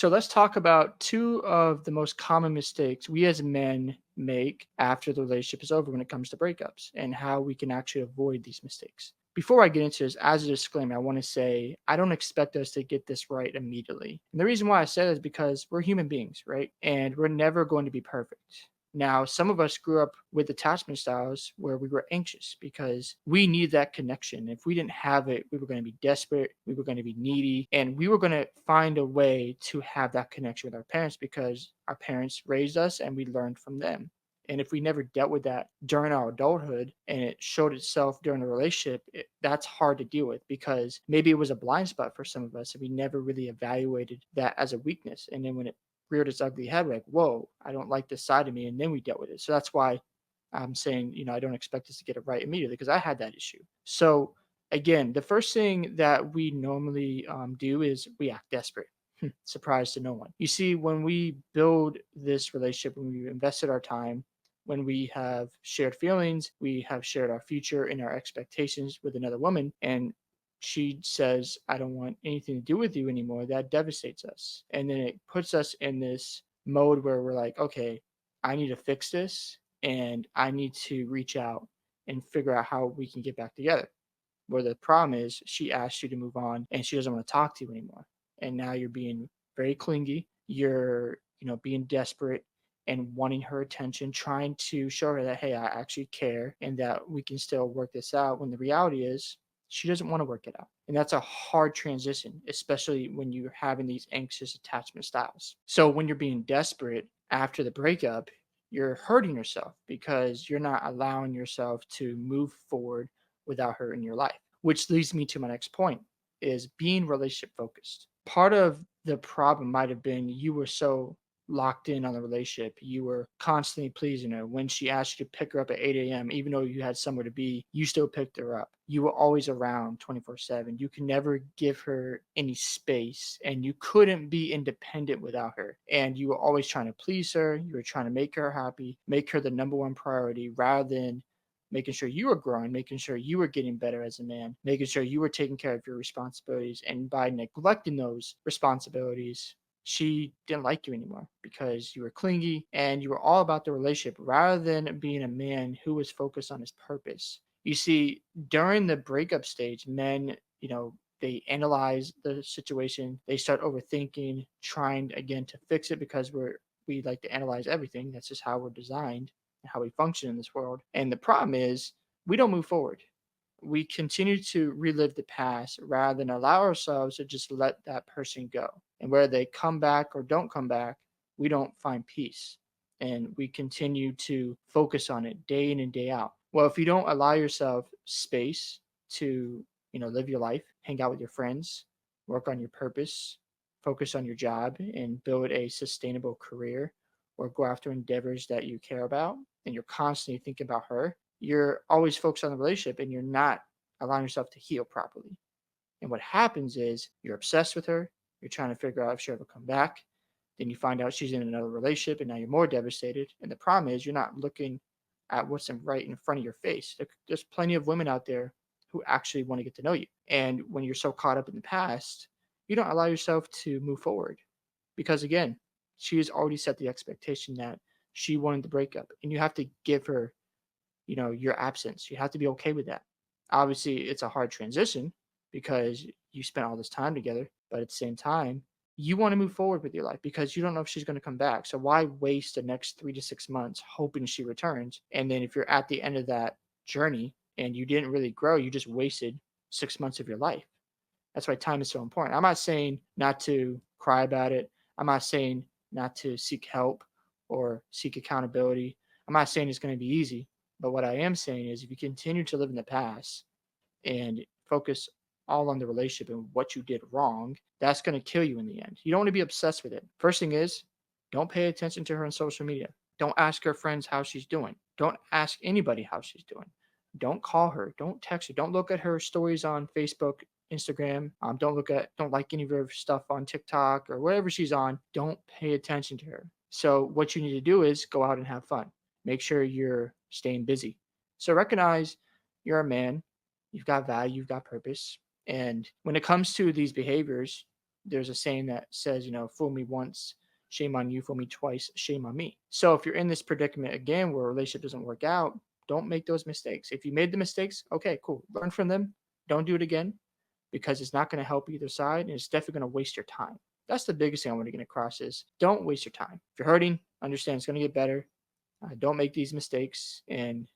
So let's talk about two of the most common mistakes we as men make after the relationship is over when it comes to breakups and how we can actually avoid these mistakes. Before I get into this, as a disclaimer, I want to say I don't expect us to get this right immediately. And the reason why I say that is because we're human beings, right? And we're never going to be perfect. Now, some of us grew up with attachment styles where we were anxious because we need that connection. If we didn't have it, we were going to be desperate, we were going to be needy, and we were going to find a way to have that connection with our parents because our parents raised us and we learned from them. And if we never dealt with that during our adulthood and it showed itself during a relationship, that's hard to deal with because maybe it was a blind spot for some of us and we never really evaluated that as a weakness. And then when it reared its ugly head, like, whoa, I don't like this side of me. And then we dealt with it. So that's why I'm saying, I don't expect us to get it right immediately because I had that issue. So again, the first thing that we normally do is we act desperate. Surprise to no one. You see, when we build this relationship, when we invested our time, when we have shared feelings, we have shared our future and our expectations with another woman, and she says, I don't want anything to do with you anymore, that devastates us. And then it puts us in this mode where we're like, okay, I need to fix this and I need to reach out and figure out how we can get back together. Where the problem is, she asked you to move on and she doesn't want to talk to you anymore. And now you're being very clingy. You're, being desperate and wanting her attention, trying to show her that, hey, I actually care and that we can still work this out. When the reality is, she doesn't want to work it out. And that's a hard transition, especially when you're having these anxious attachment styles. So when you're being desperate after the breakup, you're hurting yourself because you're not allowing yourself to move forward without her in your life. Which leads me to my next point is being relationship focused. Part of the problem might have been you were so locked in on the relationship. You were constantly pleasing her. When she asked you to pick her up at 8 a.m., even though you had somewhere to be, you still picked her up. You were always around 24/7. You could never give her any space and you couldn't be independent without her. And you were always trying to please her. You were trying to make her happy, make her the number one priority rather than making sure you were growing, making sure you were getting better as a man, making sure you were taking care of your responsibilities. And by neglecting those responsibilities, she didn't like you anymore because you were clingy and you were all about the relationship rather than being a man who was focused on his purpose. You see, during the breakup stage, men, they analyze the situation, they start overthinking, trying again to fix it because we like to analyze everything. That's just how we're designed and how we function in this world. And the problem is we don't move forward. We continue to relive the past rather than allow ourselves to just let that person go. And whether they come back or don't come back, we don't find peace. And we continue to focus on it day in and day out. Well, if you don't allow yourself space to, live your life, hang out with your friends, work on your purpose, focus on your job, and build a sustainable career or go after endeavors that you care about, and you're constantly thinking about her, you're always focused on the relationship and you're not allowing yourself to heal properly. And what happens is you're obsessed with her, you're trying to figure out if she'll ever come back. Then you find out she's in another relationship and now you're more devastated. And the problem is you're not looking at what's right in front of your face. There's plenty of women out there who actually want to get to know you. And when you're so caught up in the past, you don't allow yourself to move forward. Because again, she has already set the expectation that she wanted the breakup. And you have to give her, your absence. You have to be okay with that. Obviously, it's a hard transition because you spent all this time together, but at the same time, you want to move forward with your life because you don't know if she's going to come back. So why waste the next 3 to 6 months hoping she returns? And then if you're at the end of that journey and you didn't really grow, you just wasted 6 months of your life. That's why time is so important. I'm not saying not to cry about it. I'm not saying not to seek help or seek accountability. I'm not saying it's going to be easy. But what I am saying is if you continue to live in the past and focus all on the relationship and what you did wrong, that's going to kill you in the end. You don't want to be obsessed with it. First thing is, don't pay attention to her on social media. Don't ask her friends how she's doing. Don't ask anybody how she's doing. Don't call her. Don't text her. Don't look at her stories on Facebook, Instagram. Don't like any of her stuff on TikTok or wherever she's on. Don't pay attention to her. So what you need to do is go out and have fun. Make sure you're staying busy. So recognize you're a man, you've got value, you've got purpose. And when it comes to these behaviors, there's a saying that says, fool me once, shame on you, fool me twice, shame on me. So if you're in this predicament again where a relationship doesn't work out, don't make those mistakes. If you made the mistakes, okay, cool. Learn from them. Don't do it again because it's not going to help either side and it's definitely going to waste your time. That's the biggest thing I want to get across is don't waste your time. If you're hurting, understand it's going to get better. Don't make these mistakes and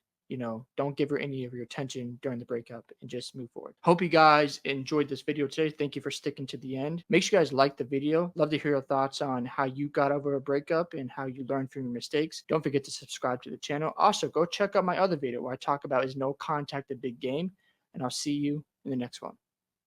don't give her any of your attention during the breakup and just move forward. Hope you guys enjoyed this video today. Thank you for sticking to the end. Make sure you guys like the video. Love to hear your thoughts on how you got over a breakup and how you learned from your mistakes. Don't forget to subscribe to the channel. Also, go check out my other video where I talk about is no contact a big game, and I'll see you in the next one.